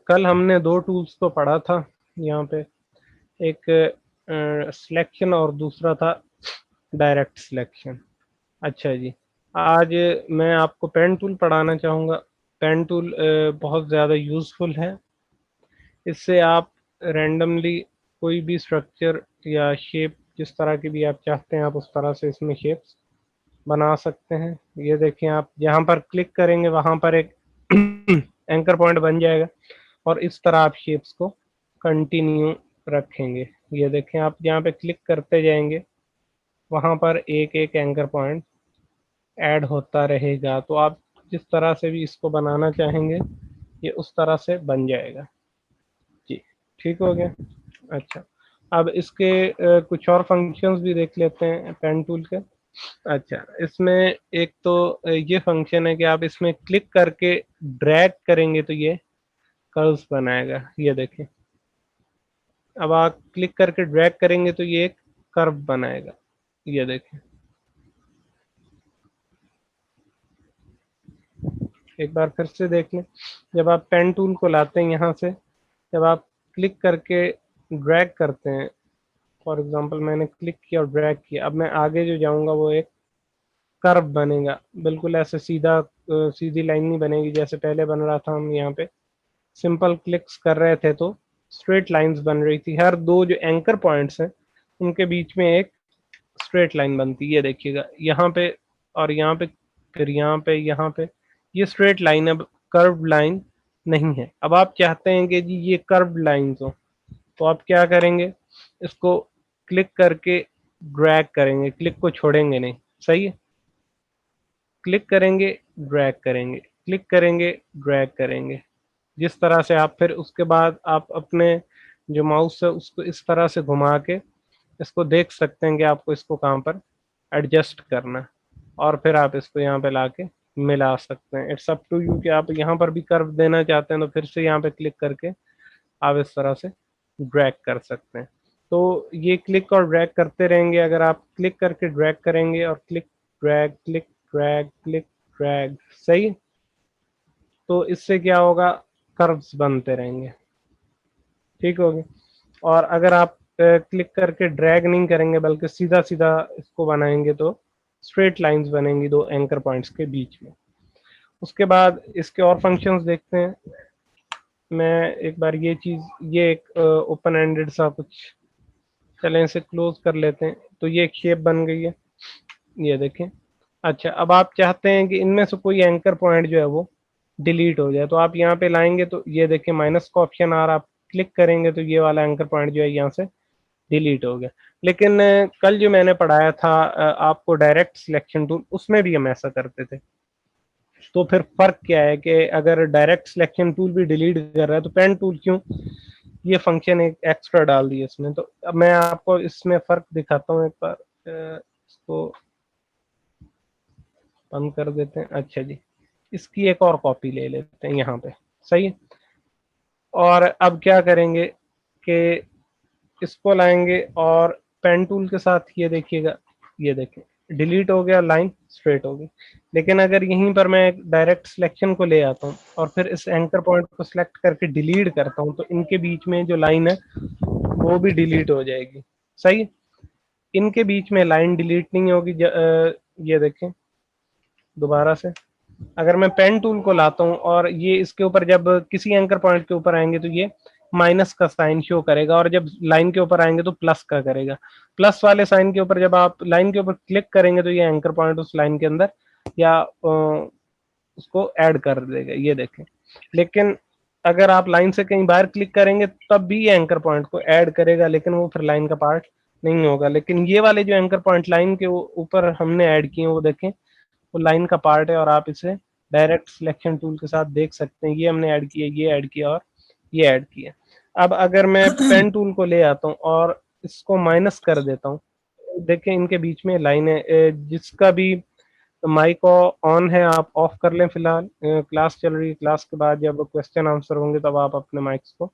कल हमने दो टूल्स को पढ़ा था यहाँ पे, एक सिलेक्शन और दूसरा था डायरेक्ट सिलेक्शन। अच्छा जी, आज मैं आपको पेन टूल पढ़ाना चाहूँगा। पेन टूल बहुत ज़्यादा यूज़फुल है। इससे आप रैंडमली कोई भी स्ट्रक्चर या शेप जिस तरह की भी आप चाहते हैं, आप उस तरह से इसमें शेप्स बना सकते हैं। ये देखिए, आप जहाँ पर क्लिक करेंगे वहाँ पर एक एंकर पॉइंट बन जाएगा और इस तरह आप शेप्स को कंटिन्यू रखेंगे। ये देखें, आप जहाँ पे क्लिक करते जाएंगे वहाँ पर एक एक एंकर पॉइंट ऐड होता रहेगा। तो आप जिस तरह से भी इसको बनाना चाहेंगे ये उस तरह से बन जाएगा जी। ठीक हो गया। अच्छा, अब इसके कुछ और फंक्शंस भी देख लेते हैं पेन टूल के। अच्छा, इसमें एक तो ये फंक्शन है कि आप इसमें क्लिक करके ड्रैग करेंगे तो ये कर्व्स बनाएगा। ये देखें, अब आप क्लिक करके ड्रैग करेंगे तो ये एक कर्व बनाएगा। ये देखें, एक बार फिर से देख लें। जब आप पेन टूल को लाते हैं यहाँ से, जब आप क्लिक करके ड्रैग करते हैं, फॉर एग्जांपल मैंने क्लिक किया और ड्रैग किया, अब मैं आगे जो जाऊंगा वो एक कर्व बनेगा। बिल्कुल ऐसे सीधा सीधी लाइन नहीं बनेगी जैसे पहले बन रहा था। हम यहाँ पे सिंपल क्लिक्स कर रहे थे तो स्ट्रेट लाइंस बन रही थी। हर दो जो एंकर पॉइंट्स हैं उनके बीच में एक स्ट्रेट लाइन बनती है। ये देखिएगा, यहाँ पे और यहाँ पे, फिर यहाँ पे ये स्ट्रेट लाइन, अब कर्व लाइन नहीं है। अब आप चाहते हैं कि जी ये कर्व लाइंस हो, तो आप क्या करेंगे, इसको क्लिक करके ड्रैग करेंगे, क्लिक को छोड़ेंगे नहीं। सही है, क्लिक करेंगे ड्रैग करेंगे, क्लिक करेंगे ड्रैग करेंगे, जिस तरह से आप फिर उसके बाद आप अपने जो माउस है उसको इस तरह से घुमा के इसको देख सकते हैं कि आपको इसको कहाँ पर एडजस्ट करना है, और फिर आप इसको यहाँ पे लाके मिला सकते हैं। इट्स अप टू यू कि आप यहाँ पर भी कर्व देना चाहते हैं तो फिर से यहाँ पे क्लिक करके आप इस तरह से ड्रैग कर सकते हैं। तो ये क्लिक और ड्रैग करते रहेंगे। अगर आप क्लिक करके ड्रैग करेंगे और click drag click drag click drag, सही, तो इससे क्या होगा, कर्व्स बनते रहेंगे। ठीक होगी। और अगर आप क्लिक करके ड्रैग नहीं करेंगे बल्कि सीधा सीधा इसको बनाएंगे तो स्ट्रेट लाइंस बनेंगी दो एंकर पॉइंट्स के बीच में। उसके बाद इसके और फंक्शंस देखते हैं। मैं एक बार ये चीज़, ये एक ओपन एंडेड सा कुछ, चलें इसे क्लोज कर लेते हैं। तो ये एक शेप बन गई है, ये देखें। अच्छा, अब आप चाहते हैं कि इनमें से कोई एंकर पॉइंट जो है वो डिलीट हो जाए, तो आप यहाँ पे लाएंगे तो ये देखिए माइनस का ऑप्शन आ रहा, आप क्लिक करेंगे तो ये वाला एंकर पॉइंट जो है यहाँ से डिलीट हो गया। लेकिन कल जो मैंने पढ़ाया था आपको डायरेक्ट सिलेक्शन टूल, उसमें भी हम ऐसा करते थे। तो फिर फर्क क्या है कि अगर डायरेक्ट सिलेक्शन टूल भी डिलीट कर रहा है तो पेन टूल क्यों ये फंक्शन एक एक्स्ट्रा डाल दिया इसमें। तो अब मैं आपको इसमें फर्क दिखाता हूँ। एक बार इसको बंद कर देते हैं। अच्छा जी, इसकी एक और कॉपी ले लेते हैं यहाँ पे, सही है। और अब क्या करेंगे कि इसको लाएंगे और पेन टूल के साथ ये देखिएगा, ये देखें डिलीट हो गया, लाइन स्ट्रेट हो गई। लेकिन अगर यहीं पर मैं डायरेक्ट सिलेक्शन को ले आता हूँ और फिर इस एंकर पॉइंट को सिलेक्ट करके डिलीट करता हूँ तो इनके बीच में जो लाइन है वो भी डिलीट हो जाएगी। सही, इनके बीच में लाइन डिलीट नहीं होगी। ये देखें दोबारा से, अगर मैं पेन टूल को लाता हूँ और ये इसके ऊपर जब किसी एंकर पॉइंट के ऊपर आएंगे तो ये माइनस का साइन शो करेगा, और जब लाइन के ऊपर आएंगे तो प्लस का करेगा। प्लस वाले साइन के ऊपर जब आप लाइन के ऊपर क्लिक करेंगे तो ये एंकर पॉइंट उस लाइन के अंदर या उसको ऐड कर देगा। ये देखें, लेकिन अगर आप लाइन से कहीं बाहर क्लिक करेंगे तब भी ये एंकर पॉइंट को ऐड करेगा, लेकिन वो फिर लाइन का पार्ट नहीं होगा। लेकिन ये वाले जो एंकर पॉइंट लाइन के ऊपर हमने ऐड किए वो देखें, वो लाइन का पार्ट है और आप इसे डायरेक्ट सिलेक्शन टूल के साथ देख सकते हैं। ये हमने ऐड किया, ये ऐड किया और ये ऐड किया। अब अगर मैं पेन टूल को ले आता हूँ और इसको माइनस कर देता हूँ, देखें इनके बीच में लाइन है। जिसका भी माइक ऑन है आप ऑफ कर लें फिलहाल, क्लास चल रही है। क्लास के बाद जब क्वेश्चन आंसर होंगे तब आप अपने माइक्स को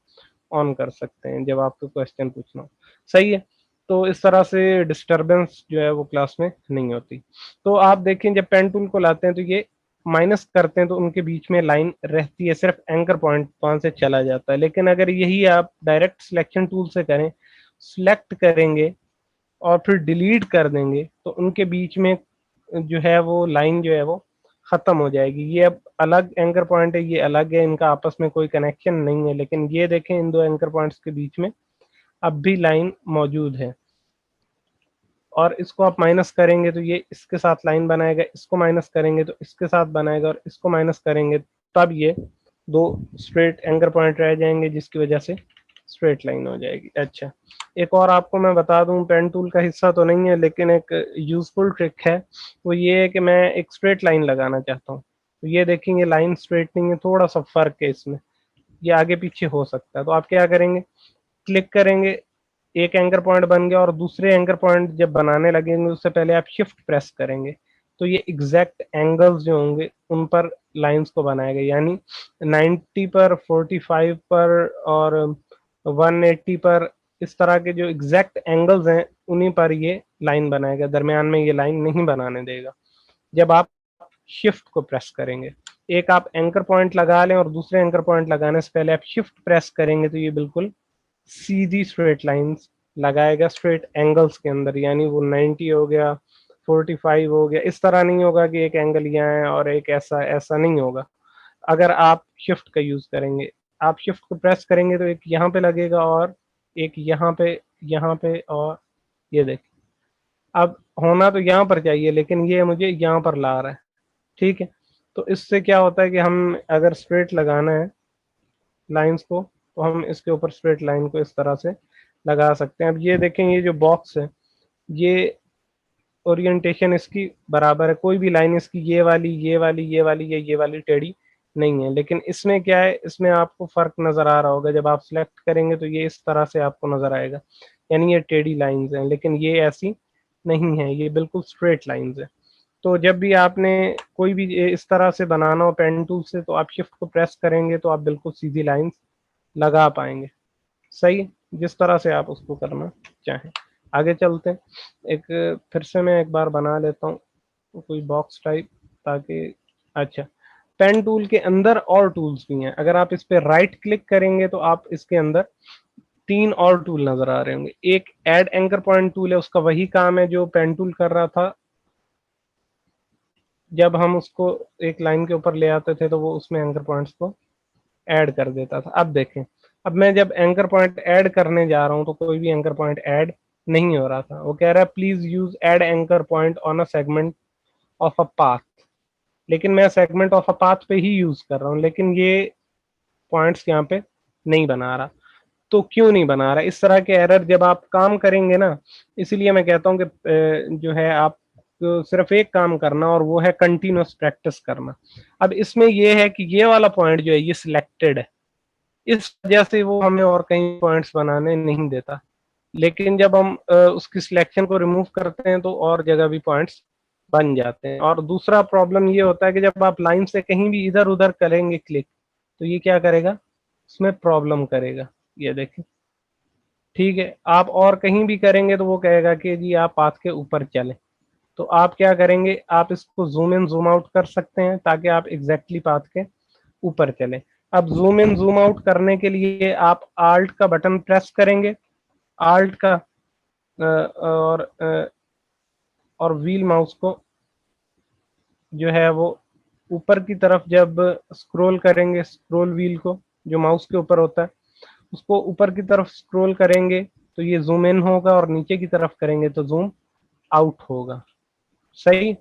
ऑन कर सकते हैं जब आपको क्वेश्चन पूछना हो। सही है, तो इस तरह से डिस्टरबेंस जो है वो क्लास में नहीं होती। तो आप देखें जब पेन टूल को लाते हैं तो ये माइनस करते हैं तो उनके बीच में लाइन रहती है, सिर्फ एंकर पॉइंट वहां से चला जाता है। लेकिन अगर यही आप डायरेक्ट सिलेक्शन टूल से करें, सिलेक्ट करेंगे और फिर डिलीट कर देंगे तो उनके बीच में जो है वो लाइन जो है वो खत्म हो जाएगी। ये अब अलग एंकर पॉइंट है, ये अलग है, इनका आपस में कोई कनेक्शन नहीं है। लेकिन ये देखें, इन दो एंकर पॉइंट्स के बीच में अब भी लाइन मौजूद है। और इसको आप माइनस करेंगे तो ये इसके साथ लाइन बनाएगा, इसको माइनस करेंगे तो इसके साथ बनाएगा, और इसको माइनस करेंगे तब ये दो स्ट्रेट एंकर पॉइंट रह जाएंगे, जिसकी वजह से स्ट्रेट लाइन हो जाएगी। अच्छा, एक और आपको मैं बता दूं, पेन टूल का हिस्सा तो नहीं है लेकिन एक यूजफुल ट्रिक है, वो ये है कि मैं एक स्ट्रेट लाइन लगाना चाहता हूँ। तो ये देखेंगे लाइन स्ट्रेट नहीं है, थोड़ा सा फर्क है इसमें, ये आगे पीछे हो सकता है। तो आप क्या करेंगे, क्लिक करेंगे, एक एंकर पॉइंट बन गया, और दूसरे एंकर पॉइंट जब बनाने लगेंगे उससे पहले आप शिफ्ट प्रेस करेंगे तो ये एग्जैक्ट एंगल्स जो होंगे उन पर लाइंस को बनाएगा। यानी 90 पर, 45 पर और 180 पर, इस तरह के जो एग्जैक्ट एंगल्स हैं उन्हीं पर ये लाइन बनाएगा, दरमियान में ये लाइन नहीं बनाने देगा जब आप शिफ्ट को प्रेस करेंगे। एक आप एंकर पॉइंट लगा लें और दूसरे एंकर पॉइंट लगाने से पहले आप शिफ्ट प्रेस करेंगे तो ये बिल्कुल सीधी स्ट्रेट लाइंस लगाएगा स्ट्रेट एंगल्स के अंदर। यानी वो 90 हो गया, 45 हो गया, इस तरह नहीं होगा कि एक एंगल यहाँ है और एक ऐसा, ऐसा नहीं होगा अगर आप शिफ्ट का यूज करेंगे। आप शिफ्ट को प्रेस करेंगे तो एक यहाँ पे लगेगा और एक यहाँ पे, और ये देखिए अब होना तो यहाँ पर चाहिए लेकिन ये मुझे यहाँ पर ला रहा है। ठीक है, तो इससे क्या होता है कि हम अगर स्ट्रेट लगाना है लाइंस को तो हम इसके ऊपर स्ट्रेट लाइन को इस तरह से लगा सकते हैं। अब ये देखें, ये जो बॉक्स है ये ओरिएंटेशन इसकी बराबर है, कोई भी लाइन इसकी ये वाली, ये वाली, ये वाली या ये वाली टेढ़ी नहीं है। लेकिन इसमें क्या है, इसमें आपको फर्क नजर आ रहा होगा, जब आप सिलेक्ट करेंगे तो ये इस तरह से आपको नजर आएगा, यानी ये टेढ़ी लाइंस हैं, लेकिन ये ऐसी नहीं है, ये बिल्कुल स्ट्रेट लाइंस है। तो जब भी आपने कोई भी इस तरह से बनाना हो पेन टूल से तो आप शिफ्ट को प्रेस करेंगे तो आप बिल्कुल सीधी लाइंस लगा पाएंगे। सही, जिस तरह से आप उसको करना चाहें। आगे चलते हैं, एक फिर से मैं एक बार बना लेता हूँ कोई बॉक्स टाइप, ताकि अच्छा, पेन टूल के अंदर और टूल्स भी हैं। अगर आप इस पे राइट क्लिक करेंगे तो आप इसके अंदर तीन और टूल नजर आ रहे होंगे। एक ऐड एंकर पॉइंट टूल है, उसका वही काम है जो पेन टूल कर रहा था, जब हम उसको एक लाइन के ऊपर ले आते थे तो वो उसमें एंकर पॉइंट्स को ऐड कर देता था। अब देखें, अब मैं जब एंकर पॉइंट ऐड करने जा रहा हूं तो कोई भी एंकर पॉइंट ऐड नहीं हो रहा था। वो कह रहा है please use add anchor point on a segment of a path, लेकिन मैं सेगमेंट ऑफ अ पाथ पे ही यूज कर रहा हूँ, लेकिन ये पॉइंट्स यहाँ पे नहीं बना रहा। तो क्यों नहीं बना रहा? इस तरह के एरर जब आप काम करेंगे ना, इसलिए मैं कहता हूँ कि जो है आप तो सिर्फ एक काम करना, और वो है कंटिन्यूस प्रैक्टिस करना। अब इसमें ये है कि ये वाला पॉइंट जो है ये सिलेक्टेड है, इस वजह से वो हमें और कहीं पॉइंट्स बनाने नहीं देता। लेकिन जब हम उसकी सिलेक्शन को रिमूव करते हैं तो और जगह भी पॉइंट्स बन जाते हैं। और दूसरा प्रॉब्लम ये होता है कि जब आप लाइन से कहीं भी इधर उधर करेंगे क्लिक तो ये क्या करेगा, उसमें प्रॉब्लम करेगा। ये देखें, ठीक है, आप और कहीं भी करेंगे तो वो कहेगा कि जी आप पाथ के ऊपर चले। तो आप क्या करेंगे, आप इसको जूम इन जूम आउट कर सकते हैं ताकि आप एग्जैक्टली पाथ के ऊपर चले। अब जूम इन जूम आउट करने के लिए आप आल्ट का बटन प्रेस करेंगे, आल्ट का और व्हील माउस को जो है वो ऊपर की तरफ जब स्क्रॉल करेंगे, स्क्रॉल व्हील को जो माउस के ऊपर होता है उसको ऊपर की तरफ स्क्रॉल करेंगे तो ये जूम इन होगा, और नीचे की तरफ करेंगे तो जूम आउट होगा। सही,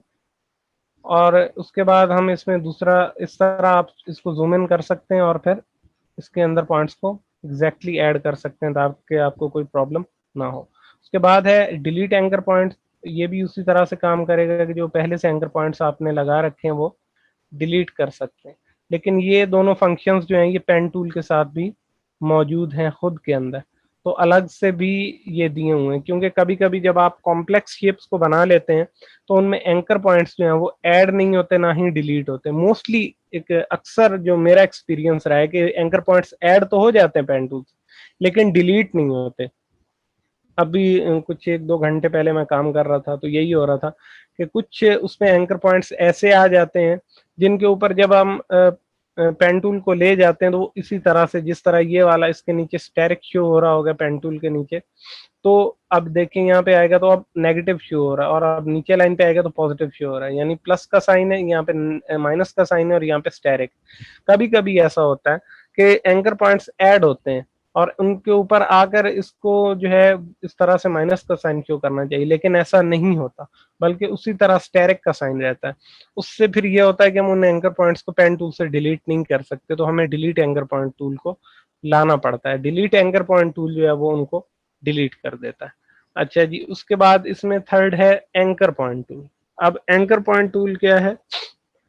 और उसके बाद हम इसमें दूसरा इस तरह आप इसको जूम इन कर सकते हैं और फिर इसके अंदर पॉइंट्स को एग्जैक्टली ऐड कर सकते हैं ताकि आपको कोई प्रॉब्लम ना हो। उसके बाद है डिलीट एंकर पॉइंट्स, ये भी उसी तरह से काम करेगा कि जो पहले से एंकर पॉइंट्स आपने लगा रखे हैं वो डिलीट कर सकते हैं। लेकिन ये दोनों फंक्शंस जो हैं ये पेन टूल के साथ भी मौजूद हैं खुद के अंदर, तो अलग से भी ये दिए हुए हैं, क्योंकि कभी कभी जब आप कॉम्प्लेक्स शेप्स को बना लेते हैं तो उनमें एंकर पॉइंट्स जो हैं वो ऐड नहीं होते, ना ही डिलीट होते। मोस्टली एक अक्सर जो मेरा एक्सपीरियंस रहा है कि एंकर पॉइंट्स ऐड तो हो जाते हैं पेन टूल से लेकिन डिलीट नहीं होते। अभी कुछ एक दो घंटे पहले मैं काम कर रहा था तो यही हो रहा था कि कुछ उसमें एंकर पॉइंट्स ऐसे आ जाते हैं जिनके ऊपर जब हम पेन टूल को ले जाते हैं तो वो इसी तरह से, जिस तरह ये वाला इसके नीचे स्टेरिक शो हो रहा होगा पेन टूल के नीचे, तो अब देखें यहाँ पे आएगा तो अब नेगेटिव शो हो रहा है, और अब नीचे लाइन पे आएगा तो पॉजिटिव शो हो रहा है, यानी प्लस का साइन है, यहाँ पे माइनस का साइन है, और यहाँ पे स्टेरिक। कभी कभी ऐसा होता है कि एंकर पॉइंट्स ऐड होते हैं और उनके ऊपर आकर इसको जो है इस तरह से माइनस का साइन शो करना चाहिए, लेकिन ऐसा नहीं होता, बल्कि उसी तरह स्टेरिक का साइन रहता है। उससे फिर ये होता है कि हम उन एंकर पॉइंट्स को पेन टूल से डिलीट नहीं कर सकते, तो हमें डिलीट एंकर पॉइंट टूल को लाना पड़ता है। डिलीट एंकर पॉइंट टूल जो है वो उनको डिलीट कर देता है। अच्छा जी, उसके बाद इसमें थर्ड है एंकर पॉइंट टूल। अब एंकर पॉइंट टूल क्या है?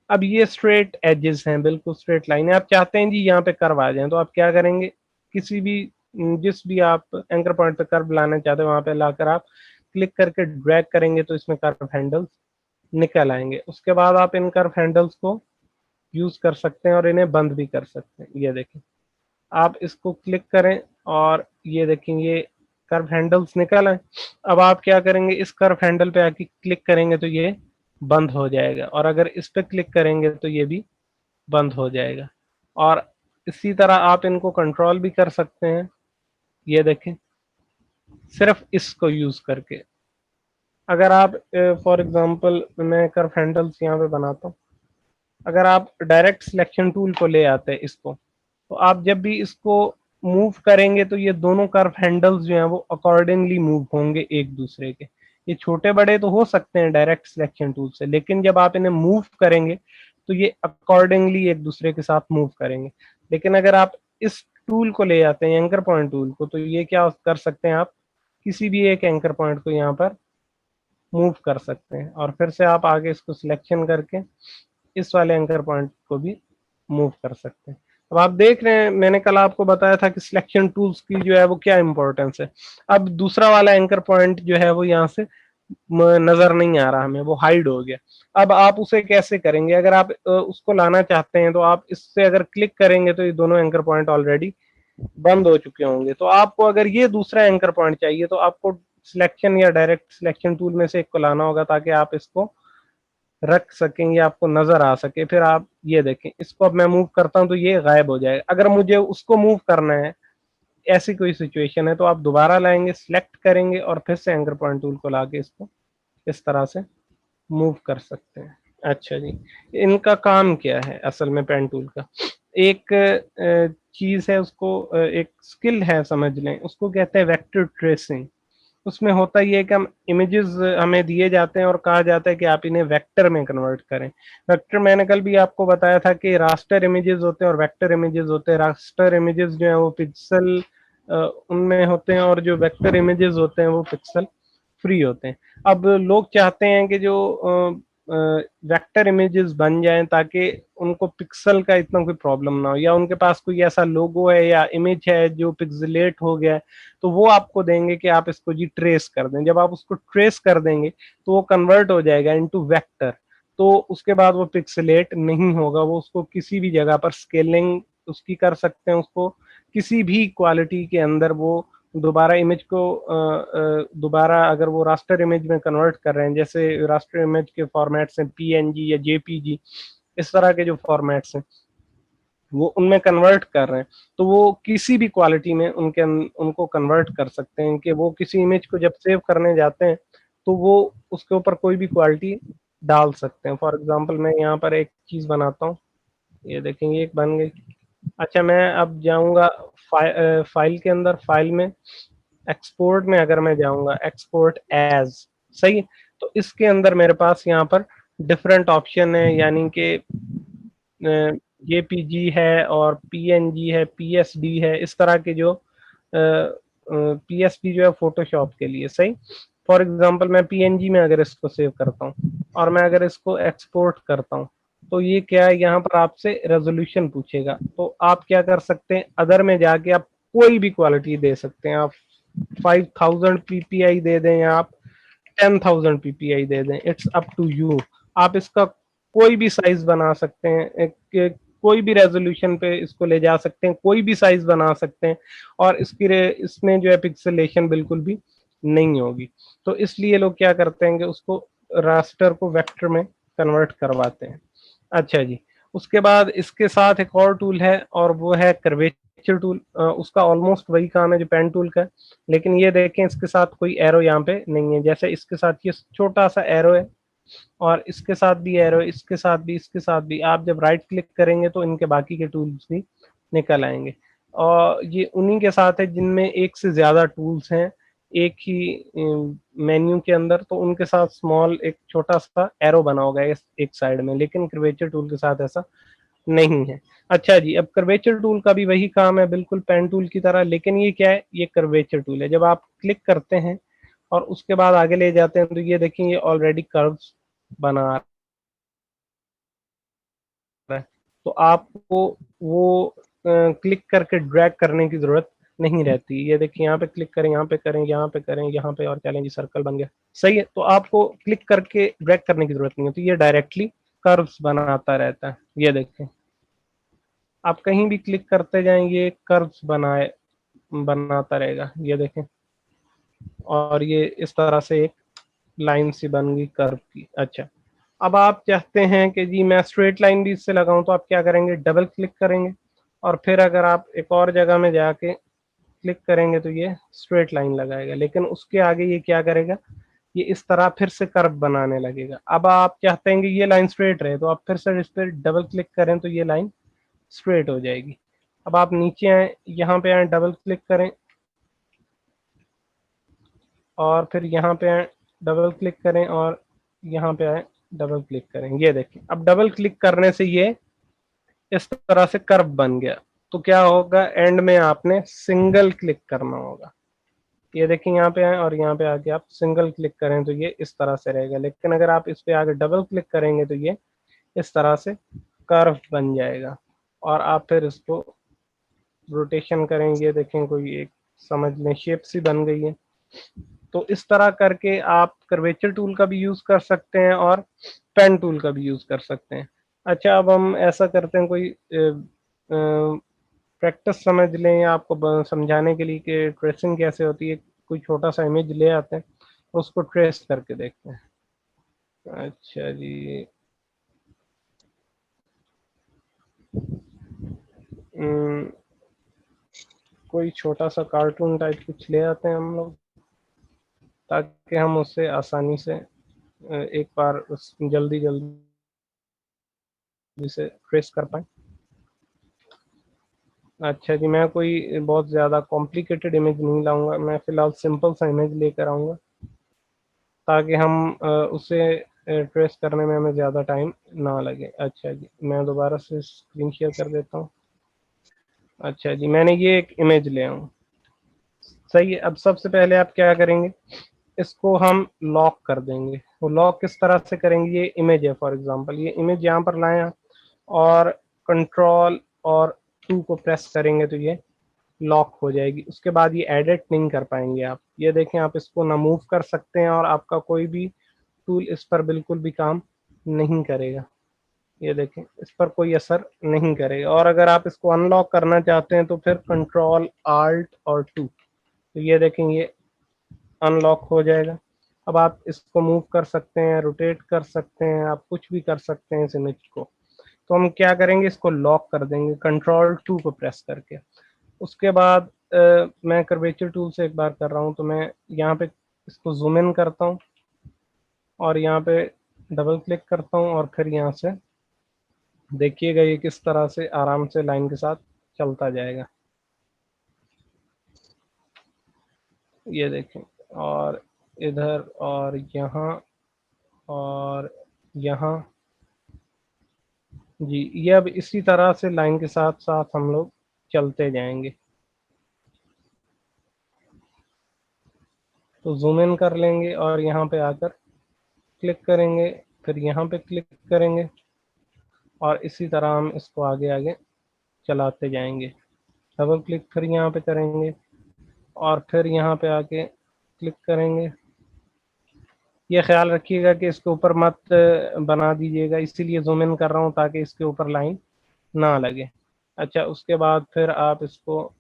अब ये स्ट्रेट एजेस हैं, बिल्कुल स्ट्रेट लाइन है। आप चाहते हैं जी यहाँ पे कर्व आ जाए, तो आप क्या करेंगे, किसी भी जिस भी आप एंकर पॉइंट पे कर्व लाना चाहते हैं वहां पे लाकर आप क्लिक करके ड्रैग करेंगे तो इसमें कर्व हैंडल्स निकल आएंगे। उसके बाद आप इन कर्व हैंडल्स को यूज कर सकते हैं और इन्हें बंद भी कर सकते हैं। ये देखें, आप इसको क्लिक करें और ये देखें ये कर्व हैंडल्स निकल आए। अब आप क्या करेंगे, इस कर्व हैंडल पे आके क्लिक करेंगे तो ये बंद हो जाएगा, और अगर इस पे क्लिक करेंगे तो ये भी बंद हो जाएगा। और इसी तरह आप इनको कंट्रोल भी कर सकते हैं, ये देखें, सिर्फ इसको यूज करके। अगर आप फॉर एग्जांपल मैं कर्व हैंडल्स यहाँ पे बनाता हूँ, अगर आप डायरेक्ट सिलेक्शन टूल को ले आते हैं इसको, तो आप जब भी इसको मूव करेंगे तो ये दोनों कर्व हैंडल्स जो हैं वो अकॉर्डिंगली मूव होंगे एक दूसरे के। ये छोटे बड़े तो हो सकते हैं डायरेक्ट सिलेक्शन टूल से, लेकिन जब आप इन्हें मूव करेंगे तो ये अकॉर्डिंगली एक दूसरे के साथ मूव करेंगे। लेकिन अगर आप इस टूल को ले आते हैं एंकर पॉइंट टूल को, तो ये क्या कर सकते हैं, आप किसी भी एक एंकर पॉइंट को यहाँ पर मूव कर सकते हैं, और फिर से आप आगे इसको सिलेक्शन करके इस वाले एंकर पॉइंट को भी मूव कर सकते हैं। अब आप देख रहे हैं, मैंने कल आपको बताया था कि सिलेक्शन टूल्स की जो है वो क्या इंपॉर्टेंस है। अब दूसरा वाला एंकर पॉइंट जो है वो यहाँ से नजर नहीं आ रहा हमें, वो हाइड हो गया। अब आप उसे कैसे करेंगे, अगर आप उसको लाना चाहते हैं तो आप इससे अगर क्लिक करेंगे तो ये दोनों एंकर पॉइंट ऑलरेडी बंद हो चुके होंगे। तो आपको अगर ये दूसरा एंकर पॉइंट चाहिए तो आपको सिलेक्शन या डायरेक्ट सिलेक्शन टूल में से एक को लाना होगा, ताकि आप इसको रख सकेंगे, आपको नजर आ सके। फिर आप ये देखें, इसको अब मैं मूव करता हूं तो ये गायब हो जाएगा। अगर मुझे उसको मूव करना है, ऐसी कोई सिचुएशन है, तो आप दोबारा लाएंगे, सिलेक्ट करेंगे और फिर से एंकर पॉइंट टूल को लाके इसको इस तरह से मूव कर सकते हैं। अच्छा जी, इनका काम क्या है असल में? पेन टूल का एक चीज है, उसको एक स्किल है समझ लें, उसको कहते हैं वेक्टर ट्रेसिंग। उसमें होता ही है कि हम इमेजेस हमें दिए जाते हैं और कहा जाता है कि आप इन्हें वेक्टर में कन्वर्ट करें। वेक्टर मैंने कल भी आपको बताया था कि रास्टर इमेजेस होते हैं और वेक्टर इमेजेस होते हैं। रास्टर इमेजेस जो है वो पिक्सल उनमें होते हैं, और जो वेक्टर इमेजेस होते हैं वो पिक्सल फ्री होते हैं। अब लोग चाहते हैं कि जो वेक्टर इमेजेस बन जाएं ताकि उनको पिक्सल का इतना कोई प्रॉब्लम ना हो, या उनके पास कोई ऐसा लोगो है या इमेज है जो पिक्सलेट हो गया है, तो वो आपको देंगे कि आप इसको जी ट्रेस कर दें। जब आप उसको ट्रेस कर देंगे तो वो कन्वर्ट हो जाएगा इनटू वेक्टर। तो उसके बाद वो पिक्सलेट नहीं होगा, वो उसको किसी भी जगह पर स्केलिंग उसकी कर सकते हैं, उसको किसी भी क्वालिटी के अंदर वो दोबारा इमेज को दोबारा अगर वो रास्टर इमेज में कन्वर्ट कर रहे हैं, जैसे रास्टर इमेज के फॉर्मेट्स हैं पीएनजी या जेपीजी, इस तरह के जो फॉर्मेट्स हैं वो उनमें कन्वर्ट कर रहे हैं, तो वो किसी भी क्वालिटी में उनको कन्वर्ट कर सकते हैं कि वो किसी इमेज को जब सेव करने जाते हैं तो वो उसके ऊपर कोई भी क्वालिटी डाल सकते हैं। फॉर एग्जांपल मैं यहाँ पर एक चीज बनाता हूँ, ये देखेंगे एक बन गई। अच्छा, मैं अब जाऊंगा फाइल के अंदर, फाइल में एक्सपोर्ट में अगर मैं जाऊंगा, एक्सपोर्ट एज, सही है। तो इसके अंदर मेरे पास यहाँ पर डिफरेंट ऑप्शन है, यानी कि जेपीजी है और पीएनजी है, पीएसडी है, इस तरह के जो पीएसडी जो है फोटोशॉप के लिए, सही। फॉर एग्जांपल मैं पीएनजी में अगर इसको सेव करता हूँ और मैं अगर इसको एक्सपोर्ट करता हूँ, तो ये क्या है, यहाँ पर आपसे रेजोल्यूशन पूछेगा। तो आप क्या कर सकते हैं, अदर में जाके आप कोई भी क्वालिटी दे सकते हैं। आप 5000 पीपीआई दे दें या आप 10,000 पीपीआई दे दें, इट्स अप टू यू। आप इसका कोई भी साइज बना सकते हैं, कोई भी रेजोल्यूशन पे इसको ले जा सकते हैं, कोई भी साइज बना सकते हैं, और इसमें जो है पिक्सेलेशन बिल्कुल भी नहीं होगी। तो इसलिए लोग क्या करते हैं कि उसको रास्टर को वेक्टर में कन्वर्ट करवाते हैं। अच्छा जी, उसके बाद इसके साथ एक और टूल है और वो है कर्वेचर टूल। उसका ऑलमोस्ट वही काम है जो पेन टूल का है, लेकिन ये देखें इसके साथ कोई एरो यहाँ पे नहीं है। जैसे इसके साथ ये छोटा सा एरो है और इसके साथ भी एरो, इसके साथ भी, इसके साथ भी। आप जब राइट क्लिक करेंगे तो इनके बाकी के टूल्स भी निकल आएंगे। और ये उन्हीं के साथ है जिनमें एक से ज्यादा टूल्स हैं एक ही मेन्यू के अंदर, तो उनके साथ स्मॉल एक छोटा सा एरो बना होगा एक साइड में, लेकिन कर्वेचर टूल के साथ ऐसा नहीं है। अच्छा जी, अब कर्वेचर टूल का भी वही काम है बिल्कुल पेन टूल की तरह, लेकिन ये क्या है, ये कर्वेचर टूल है। जब आप क्लिक करते हैं और उसके बाद आगे ले जाते हैं तो ये देखिए ये ऑलरेडी कर्व्स बना रहा है। तो आपको वो क्लिक करके ड्रैग करने की जरूरत नहीं रहती। ये देखिए यहाँ पे क्लिक करें, यहाँ पे करें, यहाँ पे करें, यहाँ पे, और चलें जी सर्कल बन गया। सही है, तो आपको क्लिक करके ड्रैग करने की जरूरत नहीं होती, ये डायरेक्टली कर्व्स बनाता रहता है। ये देखें, आप कहीं भी क्लिक करते जाएंगे कर्व्स बनाता रहेगा। ये देखें, और ये इस तरह से एक लाइन सी बन गई कर्व की। अच्छा, अब आप चाहते हैं कि जी मैं स्ट्रेट लाइन भी इससे लगाऊं, तो आप क्या करेंगे, डबल क्लिक करेंगे और फिर अगर आप एक और जगह में जाके क्लिक करेंगे तो ये स्ट्रेट लाइन लगाएगा, लेकिन उसके आगे ये क्या करेगा, ये इस तरह फिर से कर्व बनाने लगेगा। अब आप चाहते हैं कि ये लाइन स्ट्रेट रहे, तो आप फिर से इस पर डबल क्लिक करें तो ये लाइन स्ट्रेट हो जाएगी। अब आप नीचे आए, यहाँ पे आए, डबल क्लिक करें और फिर यहाँ पे आए, डबल क्लिक करें और यहाँ पे आए, डबल क्लिक करें। ये देखें, अब डबल क्लिक करने से ये इस तरह से कर्व बन गया। तो क्या होगा, एंड में आपने सिंगल क्लिक करना होगा। ये देखिए यहाँ पे आए और यहाँ पे आके आप सिंगल क्लिक करें तो ये इस तरह से रहेगा, लेकिन अगर आप इस पे आगे डबल क्लिक करेंगे तो ये इस तरह से कर्व बन जाएगा। और आप फिर इसको रोटेशन करेंगे, देखें कोई एक समझ लें शेप सी बन गई है। तो इस तरह करके आप कर्वेचर टूल का भी यूज कर सकते हैं और पेन टूल का भी यूज कर सकते हैं। अच्छा, अब हम ऐसा करते हैं, कोई प्रैक्टिस समझ लें या आपको समझाने के लिए कि ट्रेसिंग कैसे होती है। कोई छोटा सा इमेज ले आते हैं, उसको ट्रेस करके देखते हैं। अच्छा जी, अम, कोई छोटा सा कार्टून टाइप कुछ ले आते हैं हम लोग, ताकि हम उससे आसानी से एक बार जल्दी जल्दी से ट्रेस कर पाए। अच्छा जी, मैं कोई बहुत ज़्यादा कॉम्प्लिकेटेड इमेज नहीं लाऊंगा, मैं फ़िलहाल सिंपल सा इमेज लेकर आऊँगा ताकि हम उसे ट्रेस करने में हमें ज़्यादा टाइम ना लगे। अच्छा जी, मैं दोबारा से स्क्रीन शेयर कर देता हूँ। अच्छा जी, मैंने ये एक इमेज ले आऊँ। सही है, अब सबसे पहले आप क्या करेंगे, इसको हम लॉक कर देंगे। वो लॉक किस तरह से करेंगे, ये इमेज है फॉर एग्जांपल, ये इमेज यहाँ पर लाएं आप और कंट्रोल और 2 को प्रेस करेंगे तो ये लॉक हो जाएगी। उसके बाद ये एडिट नहीं कर पाएंगे आप। ये देखें, आप इसको ना मूव कर सकते हैं और आपका कोई भी टूल इस पर बिल्कुल भी काम नहीं करेगा। ये देखें, इस पर कोई असर नहीं करेगा। और अगर आप इसको अनलॉक करना चाहते हैं तो फिर कंट्रोल आल्ट और 2, तो ये देखें ये अनलॉक हो जाएगा। अब आप इसको मूव कर सकते हैं, रोटेट कर सकते हैं, आप कुछ भी कर सकते हैं इस इमेज को। तो हम क्या करेंगे, इसको लॉक कर देंगे कंट्रोल 2 को प्रेस करके। उसके बाद मैं कर्वेचर टूल से एक बार कर रहा हूँ, तो मैं यहाँ पे इसको जूम इन करता हूँ और यहाँ पे डबल क्लिक करता हूँ और फिर यहाँ से देखिएगा ये किस तरह से आराम से लाइन के साथ चलता जाएगा। ये देखें, और इधर और यहाँ और यहाँ। जी, ये अब इसी तरह से लाइन के साथ साथ हम लोग चलते जाएंगे। तो जूम इन कर लेंगे और यहाँ पे आकर क्लिक करेंगे, फिर यहाँ पे क्लिक करेंगे और इसी तरह हम इसको आगे आगे चलाते जाएंगे। डबल क्लिक फिर यहाँ पे करेंगे और फिर यहाँ पे आके क्लिक करेंगे। ये ख्याल रखिएगा कि इसके ऊपर मत बना दीजिएगा, इसीलिए जूम इन कर रहा हूँ ताकि इसके ऊपर लाइन ना लगे। अच्छा, उसके बाद फिर आप इसको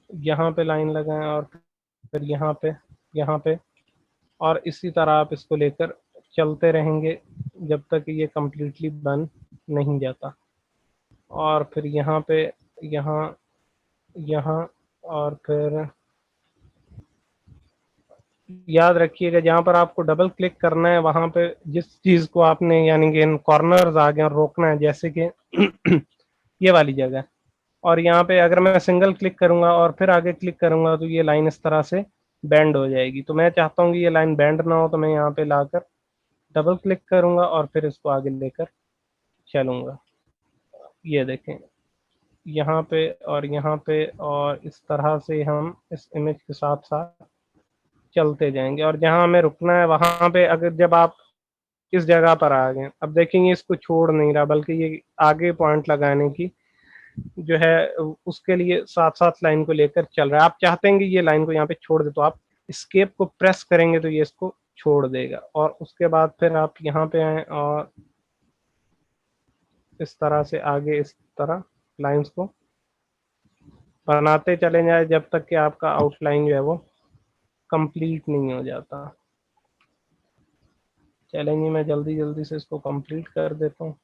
यहाँ पे लाइन लगाएं और फिर यहाँ पे, यहाँ पे, और इसी तरह आप इसको लेकर चलते रहेंगे जब तक ये कम्प्लीटली बन नहीं जाता। और फिर यहाँ पे, यहाँ, यहाँ, और फिर याद रखिएगा जहाँ पर आपको डबल क्लिक करना है वहाँ पे जिस चीज़ को आपने यानी कि इन कॉर्नर्स आ गए रोकना है, जैसे कि ये वाली जगह, और यहाँ पे अगर मैं सिंगल क्लिक करूंगा और फिर आगे क्लिक करूंगा तो ये लाइन इस तरह से बैंड हो जाएगी। तो मैं चाहता हूँ कि ये लाइन बैंड ना हो, तो मैं यहाँ पे लाकर डबल क्लिक करूंगा और फिर इसको आगे लेकर चलूंगा। ये देखें यहाँ पे और यहाँ पे, और इस तरह से हम इस इमेज के साथ साथ चलते जाएंगे। और जहाँ हमें रुकना है वहां पे, अगर जब आप इस जगह पर आ गए, अब देखेंगे इसको छोड़ नहीं रहा, बल्कि ये आगे पॉइंट लगाने की जो है उसके लिए साथ साथ लाइन को लेकर चल रहा है। आप चाहते हैं कि ये लाइन को यहाँ पे छोड़ दे, तो आप एस्केप को प्रेस करेंगे तो ये इसको छोड़ देगा। और उसके बाद फिर आप यहाँ पे आए और इस तरह से आगे इस तरह लाइंस को बनाते चले जाए जब तक कि आपका आउटलाइन जो है वो कंप्लीट नहीं हो जाता। चलेंगे, मैं जल्दी जल्दी से इसको कंप्लीट कर देता हूँ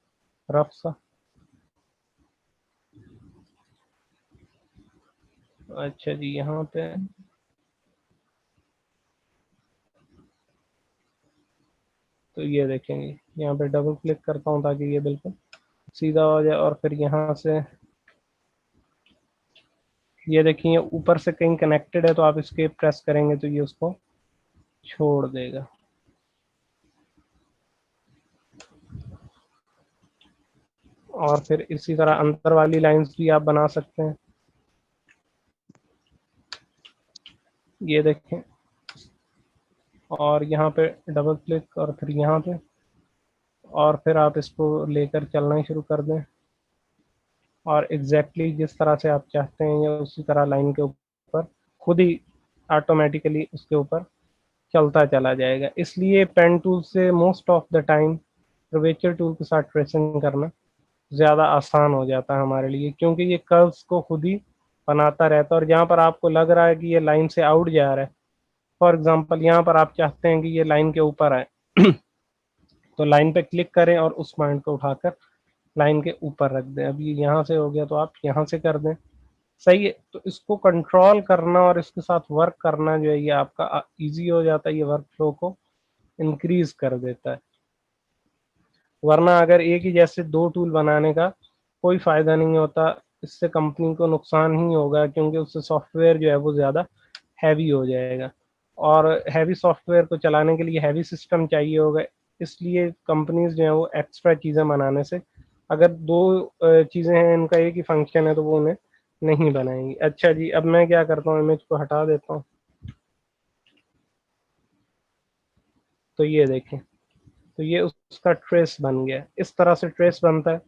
रफ सा। अच्छा जी, यहाँ पे तो ये देखेंगे यहाँ पे डबल क्लिक करता हूँ ताकि ये बिल्कुल सीधा हो जाए। और फिर यहाँ से ये देखिए ऊपर से कहीं कनेक्टेड है, तो आप इसके प्रेस करेंगे तो ये उसको छोड़ देगा। और फिर इसी तरह अंदर वाली लाइंस भी आप बना सकते हैं। ये देखें, और यहाँ पे डबल क्लिक और फिर यहाँ पे, और फिर आप इसको लेकर चलना ही शुरू कर दें। और एग्जैक्टली जिस तरह से आप चाहते हैं ये उसी तरह लाइन के ऊपर खुद ही ऑटोमेटिकली उसके ऊपर चलता चला जाएगा। इसलिए पेन टूल से most of the time curvature tool के साथ ट्रेसिंग करना ज़्यादा आसान हो जाता है हमारे लिए, क्योंकि ये कर्व्स को खुद ही बनाता रहता है। और जहाँ पर आपको लग रहा है कि ये लाइन से आउट जा रहा है, फॉर एग्जांपल यहाँ पर आप चाहते हैं कि ये लाइन के ऊपर आए तो लाइन पे क्लिक करें और उस पॉइंट को उठाकर लाइन के ऊपर रख दें। अभी यहाँ से हो गया तो आप यहाँ से कर दें, सही है। तो इसको कंट्रोल करना और इसके साथ वर्क करना जो है ये आपका ईजी हो जाता है, ये वर्क फ्लो को इंक्रीज कर देता है। वरना अगर एक ही जैसे दो टूल बनाने का कोई फ़ायदा नहीं होता, इससे कंपनी को नुकसान ही होगा, क्योंकि उससे सॉफ्टवेयर जो है वो ज़्यादा हैवी हो जाएगा। और हैवी सॉफ्टवेयर को चलाने के लिए हैवी सिस्टम चाहिए होगा। इसलिए कंपनीज जो है वो एक्स्ट्रा चीज़ें बनाने से, अगर दो चीज़ें हैं इनका एक ही फंक्शन है, तो वो उन्हें नहीं बनाएंगी। अच्छा जी, अब मैं क्या करता हूँ, इमेज को हटा देता हूँ। तो ये देखें, तो ये उसका ट्रेस बन गया। इस तरह से ट्रेस बनता है।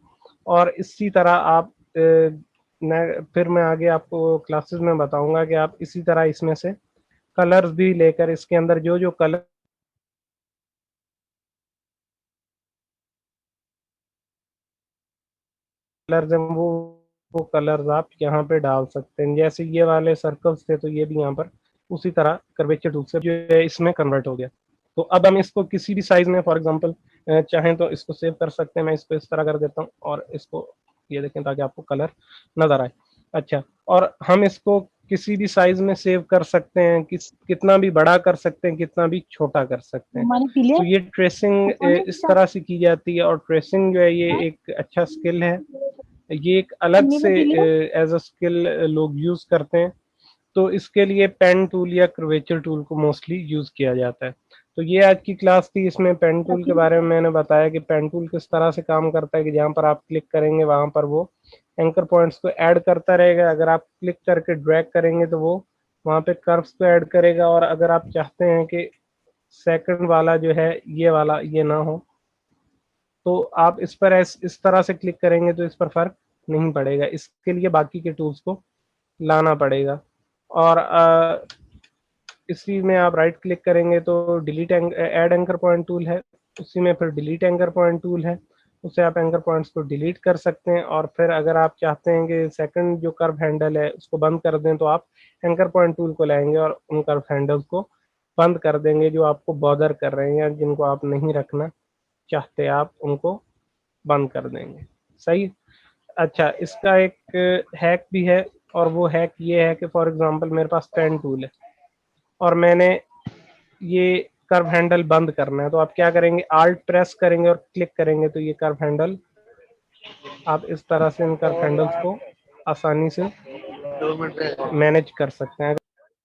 और इसी तरह आप फिर मैं आगे आपको क्लासेस में बताऊंगा कि आप इसी तरह इसमें से कलर्स भी लेकर इसके अंदर जो जो कलर कलर्स हैं वो कलर्स आप यहाँ पे डाल सकते हैं। जैसे ये वाले सर्कल्स थे तो ये भी यहाँ पर उसी तरह कर्वेचर टूल से जो है इसमें कन्वर्ट हो गया। तो अब हम इसको किसी भी साइज में, फॉर एग्जांपल चाहें तो इसको सेव कर सकते हैं। मैं इसको इस तरह कर देता हूँ और इसको ये देखें ताकि आपको कलर नजर आए। अच्छा, और हम इसको किसी भी साइज में सेव कर सकते हैं, कितना भी बड़ा कर सकते हैं, कितना भी छोटा कर सकते हैं। तो ये ट्रेसिंग इस तरह से की जाती है। और ट्रेसिंग जो है ये एक अच्छा स्किल है, ये एक अलग से एज अ स्किल लोग यूज करते हैं। तो इसके लिए पेन टूल या कर्वेचर टूल को मोस्टली यूज किया जाता है। तो ये आज की क्लास थी, इसमें पेन टूल के बारे में मैंने बताया कि पेन टूल किस तरह से काम करता है, कि जहाँ पर आप क्लिक करेंगे वहां पर वो एंकर पॉइंट्स को ऐड करता रहेगा। अगर आप क्लिक करके ड्रैग करेंगे तो वो वहां पे कर्व्स को ऐड करेगा। और अगर आप चाहते हैं कि सेकंड वाला जो है ये वाला ये ना हो, तो आप इस पर इस तरह से क्लिक करेंगे तो इस पर फर्क नहीं पड़ेगा। इसके लिए बाकी के टूल्स को लाना पड़ेगा। और इसी में आप राइट क्लिक करेंगे तो delete add anchor point tool है, उसी में फिर डिलीट एंकर पॉइंट टूल है, उससे आप एंकर पॉइंट्स को डिलीट कर सकते हैं। और फिर अगर आप चाहते हैं कि सेकंड जो कर्व हैंडल है उसको बंद कर दें, तो आप एंकर पॉइंट टूल को लाएंगे और उन कर्व हैंडल्स को बंद कर देंगे जो आपको बॉदर कर रहे हैं या जिनको आप नहीं रखना चाहते, आप उनको बंद कर देंगे। सही। अच्छा, इसका एक हैक भी है, और वो हैक ये है कि फॉर एग्जांपल मेरे पास पेन टूल है और मैंने ये कर्व हैंडल बंद करना है, तो आप क्या करेंगे, आल्ट प्रेस करेंगे और क्लिक करेंगे तो ये कर्व हैंडल, आप इस तरह से इन कर्व हैंडल्स को आसानी से मैनेज कर सकते हैं।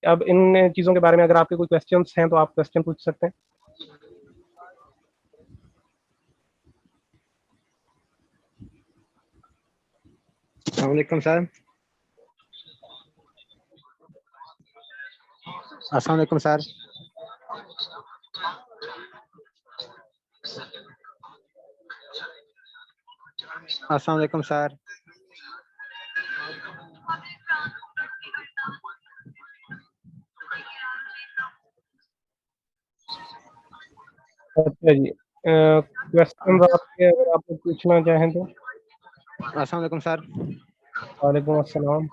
अब इन चीज़ों के बारे में अगर आपके कोई क्वेश्चंस हैं तो आप क्वेश्चन पूछ सकते हैं। अस्सलाम वालेकुम सर। अस्सलाम वालेकुम सर। अस्सलाम वालेकुम सर। अच्छा जी, क्वेश्चन आपके अगर आप पूछना चाहें तो। अस्सलाम वालेकुम सर। वालेकुम अस्सलाम।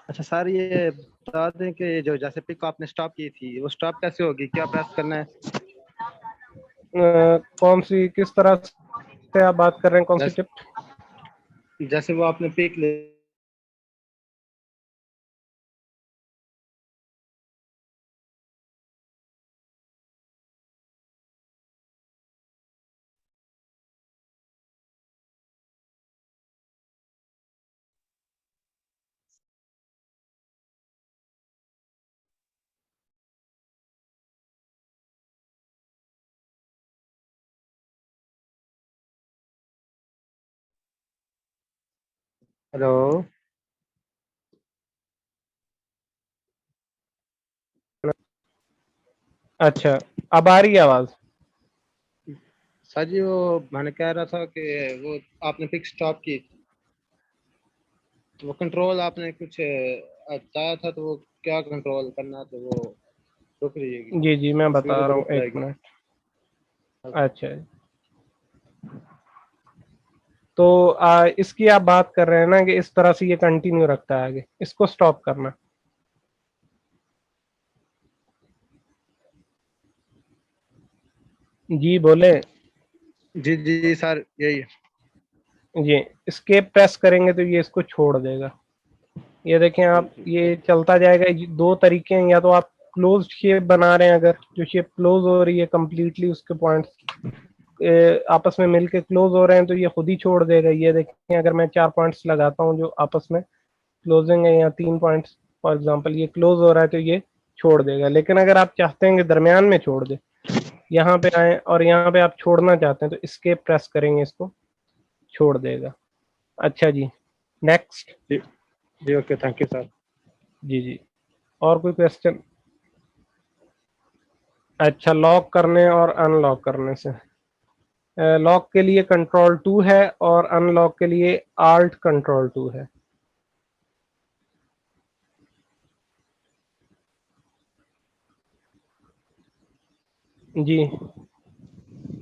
अच्छा सर, ये बता दें कि जो जैसे पिक आपने स्टॉप की थी वो स्टॉप कैसे होगी, क्या प्रेस करना है? कौन सी, किस तरह से आप बात कर रहे हैं, कौन सी टिप? जैसे वो आपने पिक ले हेलो अच्छा, अब आ रही है आवाज? सर जी, वो मैंने कह रहा था कि वो आपने पिक स्टॉप की, तो वो कंट्रोल आपने कुछ बताया था, तो वो क्या कंट्रोल करना, तो वो रुक जाएगी, जी जी, मैं इसमें बता तो रहा हूँ, रुक एक जाएगी। मिनट। अच्छा, तो इसकी आप बात कर रहे हैं ना कि इस तरह से ये कंटिन्यू रखता है आगे, इसको स्टॉप करना। जी बोले। जी जी सर, यही। ये एस्केप प्रेस करेंगे तो ये इसको छोड़ देगा। ये देखें आप, ये चलता जाएगा। ये दो तरीके हैं, या तो आप क्लोज शेप बना रहे हैं, अगर जो शेप क्लोज हो रही है कंप्लीटली, उसके पॉइंट्स आपस में मिलके क्लोज हो रहे हैं तो ये खुद ही छोड़ देगा। ये देखें, अगर मैं 4 पॉइंट्स लगाता हूँ जो आपस में क्लोजिंग है, या 3 पॉइंट्स फॉर एग्जांपल, ये क्लोज हो रहा है तो ये छोड़ देगा। लेकिन अगर आप चाहते हैं कि दरमियान में छोड़ दे, यहाँ पे आए और यहाँ पे आप छोड़ना चाहते हैं तो एस्केप प्रेस करेंगे, इसको छोड़ देगा। अच्छा जी, नेक्स्ट। जी जी, ओके, थैंक यू सर। जी जी, और कोई क्वेश्चन? अच्छा, लॉक करने और अनलॉक करने से, लॉक के लिए कंट्रोल 2 है और अनलॉक के लिए Alt Control 2 है। जी,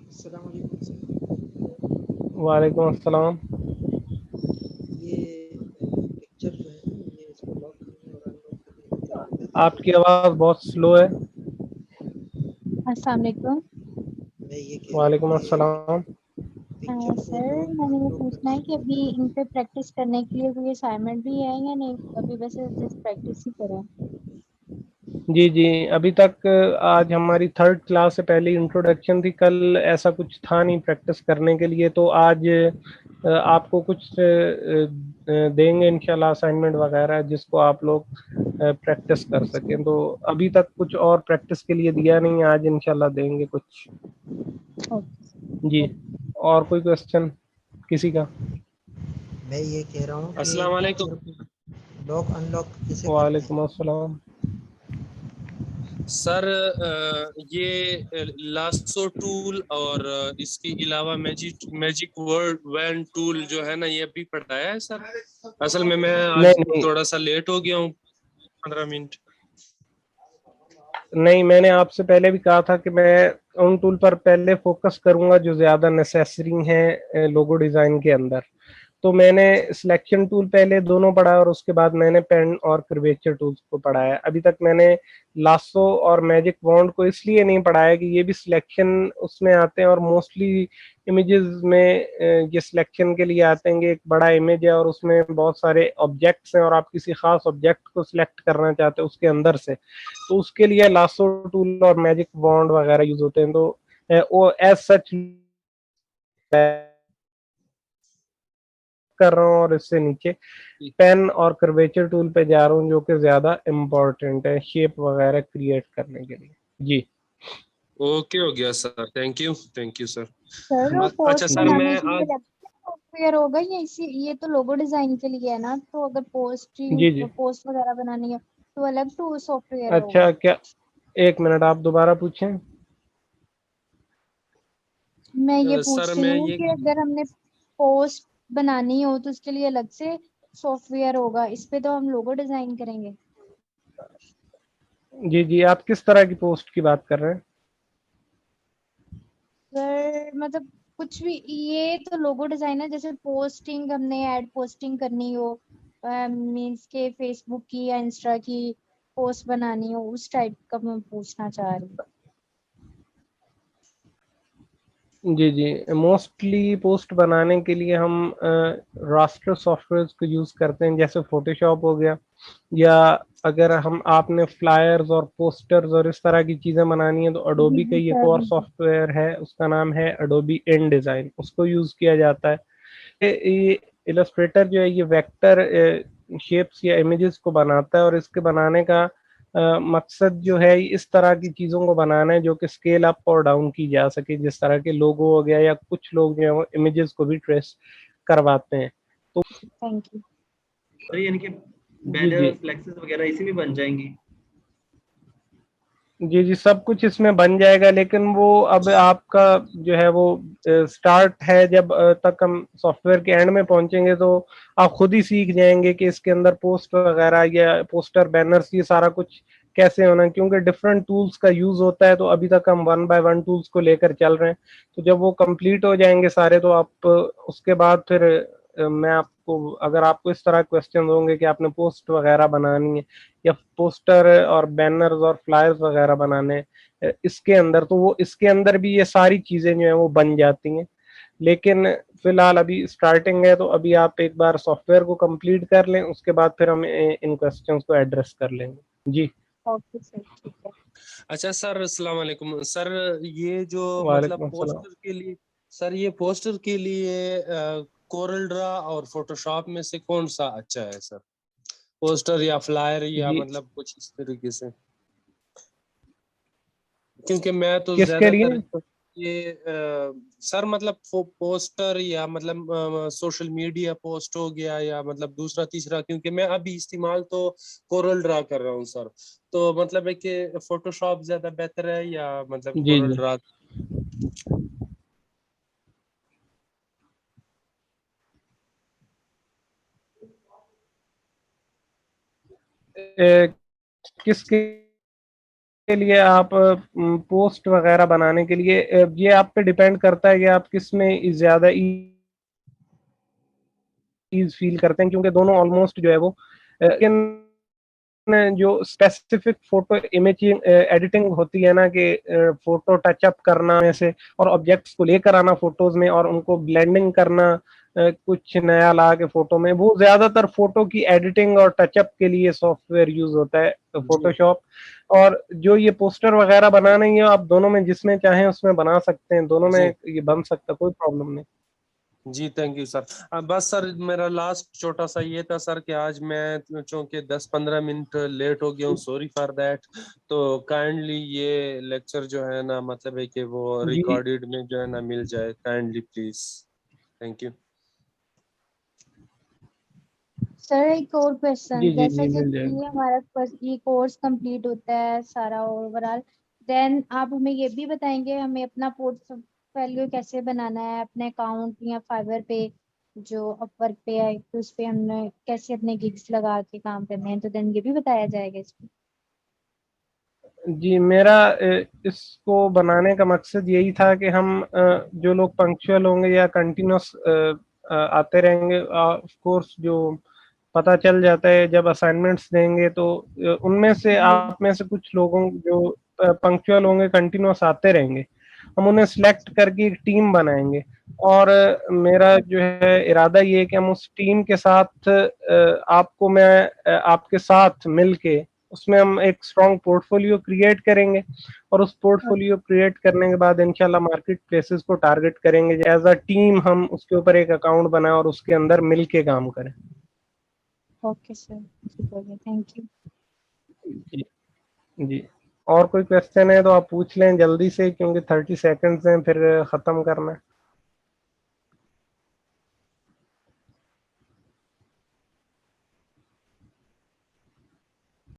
अस्सलाम वालेकुम सर। वालेकुम अस्सलाम। ये पिक्चर जो है ना, ये इसको लॉक करने और अनलॉक करने में क्या होता है? आपकी आवाज़ बहुत स्लो है। अस्सलाम वालेकुम। मैं ये कह रहा हूँ वालेकुम कि अस्सलाम। पिक्चर को सर, लॉक मैंने ये अनलॉक पूछना है करने कि में अभी इन पे प्रैक्टिस करने के लिए कोई असाइनमेंट भी है या नहीं? अभी वैसे जस्ट प्रैक्टिस ही करें। जी जी, अभी तक आज हमारी 3rd क्लास से पहले इंट्रोडक्शन थी, कल ऐसा कुछ था नहीं प्रैक्टिस करने के लिए। तो आज आपको कुछ देंगे इंशाल्लाह असाइनमेंट वगैरह, जिसको आप लोग प्रैक्टिस कर सकें। तो अभी तक कुछ और प्रैक्टिस के लिए दिया नहीं, आज इंशाल्लाह देंगे कुछ। ओके। जी, और कोई क्वेश्चन किसी का? मैं ये कह रहा हूँ कि अस्सलाम वालेकुम पिक्चर को लॉक अनलॉक कैसे करते हैं? वालेकुम अस्सलाम। सर। ये लासो टूल और इसके अलावा मैजिक मैजिक वर्ड वैन टूल जो है ना, ये भी पढ़ाया है सर। असल में मैं आज नहीं नहीं थोड़ा सा लेट हो गया हूँ, 15 मिनट। नहीं, मैंने आपसे पहले भी कहा था कि मैं उन टूल पर पहले फोकस करूंगा जो ज्यादा नेसेसरी हैं लोगो डिजाइन के अंदर। तो मैंने सिलेक्शन टूल पहले दोनों पढ़ा और उसके बाद मैंने पेन और कर्वेचर टूल्स को पढ़ा है। अभी तक मैंने लासो और मैजिक वॉन्ड को इसलिए नहीं पढ़ा है कि ये भी सिलेक्शन उसमें आते हैं और मोस्टली इमेजेस में ये सिलेक्शन के लिए आते हैं कि एक बड़ा इमेज है और उसमें बहुत सारे ऑब्जेक्ट्स हैं और आप किसी खास ऑब्जेक्ट को सिलेक्ट करना चाहते हैं उसके अंदर से, तो उसके लिए लासो टूल और मैजिक वॉन्ड वगैरह यूज होते हैं। तो वो एज सच कर रहा हूँ और इससे नीचे पेन और कर्वेचर टूल पे जा रहा हूँ जो कि ज्यादा इम्पोर्टेंट है शेप वगैरह क्रिएट करने के लिए। जी ओके, हो गया sir, thank you sir. Sir वो पोस्ट अच्छा सर, बनाने मैं के लिए आज सॉफ्टवेयर होगा या इसी, ये तो लोगो डिजाइन के लिए है ना, तो अगर जी जी। पोस्ट वगैरह बनानी है तो अलग टू सॉफ्टवेयर होगा। अच्छा क्या, एक मिनट आप दोबारा पूछें। मैं ये सर पूछ रही मैं हूँ ये कि अगर हमने पोस्ट बनानी हो तो उसके लिए अलग से सॉफ्टवेयर होगा, इस पे तो हम लोगो डिजाइन करेंगे। जी जी, आप किस तरह की पोस्ट की बात कर रहे हैं? सर मतलब कुछ भी, ये तो लोगो डिजाइन है, जैसे पोस्टिंग हमने ऐड पोस्टिंग करनी हो, मीन्स के फेसबुक की या इंस्टा की पोस्ट बनानी हो, उस टाइप का मैं पूछना चाह रही हूँ। जी जी, मोस्टली पोस्ट बनाने के लिए हम रास्टर सॉफ्टवेयर को यूज करते हैं, जैसे फोटोशॉप हो गया, या अगर हम आपने फ्लायर्स और पोस्टर्स और इस तरह की चीजें बनानी है तो जी अडोबी का जी ही एक सर, और सॉफ्टवेयर है, उसका नाम है अडोबी इन डिजाइन, उसको यूज किया जाता है। ये इलस्ट्रेटर जो है ये वेक्टर शेप्स या इमेजेस को बनाता है और इसके बनाने का मकसद जो है इस तरह की चीज़ों को बनाना है जो कि स्केल अप और डाउन की जा सके, जिस तरह के लोगो हो गया, या कुछ लोग जो है वो इमेजेस को भी ट्रेस करवाते हैं। तो थैंक यू। और यानी कि जी बैनर जी और फ्लेक्सेस वगैरह इसी में बन जाएंगी। जी जी, सब कुछ इसमें बन जाएगा, लेकिन वो अब आपका जो है वो स्टार्ट है, जब तक हम सॉफ्टवेयर के एंड में पहुंचेंगे तो आप खुद ही सीख जाएंगे कि इसके अंदर पोस्ट वगैरह या पोस्टर बैनर्स ये सारा कुछ कैसे होना है, क्योंकि डिफरेंट टूल्स का यूज होता है। तो अभी तक हम वन बाय वन टूल्स को लेकर चल रहे हैं, तो जब वो कंप्लीट हो जाएंगे सारे तो आप उसके बाद फिर मैं आपको, अगर आपको इस तरह क्वेश्चन होंगे कि आपने पोस्ट वगैरह बनानी है या पोस्टर और बैनर्स और फ्लायर्स वगैरह बनाने इसके अंदर, तो वो इसके अंदर भी ये सारी चीजें जो है वो बन जाती हैं। लेकिन फिलहाल अभी स्टार्टिंग है, तो अभी आप एक बार सॉफ्टवेयर को कंप्लीट कर लें, उसके बाद फिर हम इन क्वेश्चंस को एड्रेस कर लेंगे। जी ओके सर, ठीक है। अच्छा सर, अस्सलाम वालेकुम सर। ये जो मतलब वालेकुम अस्सलाम। पोस्टर के लिए, सर ये पोस्टर के लिए कोरल ड्रा और फोटोशॉप में से कौन सा अच्छा है सर? पोस्टर या फ्लायर या जी मतलब कुछ इस तरीके से, क्योंकि मैं तो किसके ज्यादातर लिए? ये सर मतलब पोस्टर या मतलब सोशल मीडिया पोस्ट हो गया या मतलब दूसरा तीसरा, क्योंकि मैं अभी इस्तेमाल तो कोरल ड्रा कर रहा हूँ सर। तो मतलब है कि फोटोशॉप ज्यादा बेहतर है या मतलब जी कोरल जी, ड्रा? किसके लिए आप पोस्ट वगैरह बनाने के लिए, ये आप पे डिपेंड करता है कि आप किस में ज्यादा ईज फील करते हैं, क्योंकि दोनों ऑलमोस्ट जो है वो लेकिन जो स्पेसिफिक फोटो इमेजिंग एडिटिंग होती है ना, कि फोटो टचअप करना ऐसे और ऑब्जेक्ट्स को लेकर आना फोटोज में और उनको ब्लेंडिंग करना कुछ नया ला के फोटो में, वो ज्यादातर फोटो की एडिटिंग और टचअप के लिए सॉफ्टवेयर यूज होता है, जी फोटोशॉप। और जो ये पोस्टर वगैरह बनाना ही है, आप दोनों में जिसमें चाहें उसमें बना सकते हैं, दोनों में जी ये बन सकता, कोई प्रॉब्लम नहीं। जी, थैंक यू सर। बस सर मेरा लास्ट छोटा सा ये था सर कि आज मैं चूंकि 10-15 मिनट लेट हो गया हूँ, सॉरी फॉर दैट। तो काइंडली ये लेक्चर जो है ना मतलब है कि वो जी रिकॉर्डेड में जो है ना मिल जाए, kindly please. Thank you. Sir एक और क्वेश्चन, जी जी जैसा जी, कि मिल जाएगा। ये हमारा ये कोर्स कंप्लीट होता है सारा ओवरऑल, देन आप हमें ये भी बताएंगे हमें अपना पोर्टफोलियो कैसे बनाना है, अपने अकाउंट या फाइवर पे जो अपवर्क पे है तो उस पे हमने कैसे अपने गिग्स लगा के काम करने हैं, तो देन ये भी बताया जाएगा इसमें। जी, मेरा इसको बनाने का मकसद यही था कि हम जो लोग पंक्चुअल होंगे या कंटिन्यूस आते रहेंगे। ऑफ कोर्स जो पता चल जाता है जब असाइनमेंट्स देंगे तो उनमें से आप में से कुछ लोगों जो पंक्चुअल होंगे कंटिन्यूस आते रहेंगे, हम उन्हें सिलेक्ट करके एक टीम बनाएंगे। और मेरा जो है इरादा ये है कि हम उस टीम के साथ आपको मैं आपके साथ मिलके उसमें हम एक स्ट्रॉन्ग पोर्टफोलियो क्रिएट करेंगे, और उस पोर्टफोलियो क्रिएट करने के बाद इंशाल्लाह मार्केट प्लेसेस को टारगेट करेंगे। एज अ टीम हम उसके ऊपर एक अकाउंट बनाएं और उसके अंदर मिल के काम करें। ओके सर, ठीक हो गया, थैंक यू। जी जी, और कोई क्वेश्चन है तो आप पूछ लें जल्दी से, क्योंकि 30 सेकंड्स हैं फिर ख़त्म करना है।